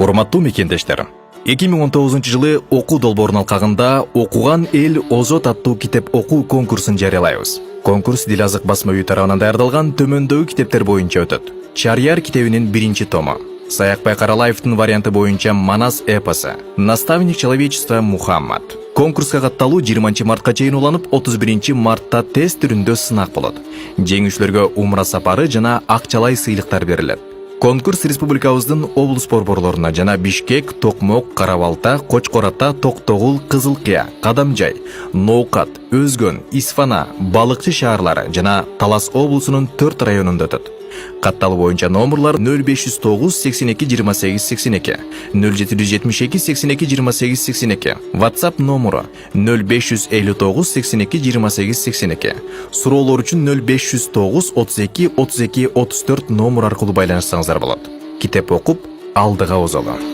Урматтуу мекендештер, 2019 жылы окуу долбоорун алкагында «Окуган эл озот» аттуу китеп окуу конкурсын жарыялайбыз. Конкурс Дил Азык басма үйү тарабынан даярдалган төмөндөгү китептер боюнча өтөт. Чарьяр китебинин 1 тому, Саякбай Каралаевдин варианты боюнча Манас эпосу, Наставник человечества Мухаммад. Конкурска катталуу 20 мартка чейин уланып, 31 мартта тест түрүндө сынак болот. Жеңүүчүлөргө умра сапары жана акчалай сыйлыктар берилет. Конкурс республикабыздын облус борборлоруна жана Бишкек, Токмок, Кара-Балта, Кочкор-Ата, Токтогул, Кызылкыя, Кадамжай, Ноокат, Өзгөн, Исфана, Балыкчы шаарлары жана Талас облусунун 4 районунда өтөт. Катталуу боюнча номерлар 0509 82 28 82, 0772 82 28 82, WhatsApp номеру 0559 82 28 82, суроолор үчүн 0509 32 32 34 номер аркылуу байланышсаңыздар болот. Китеп окуп, алдыга озолу.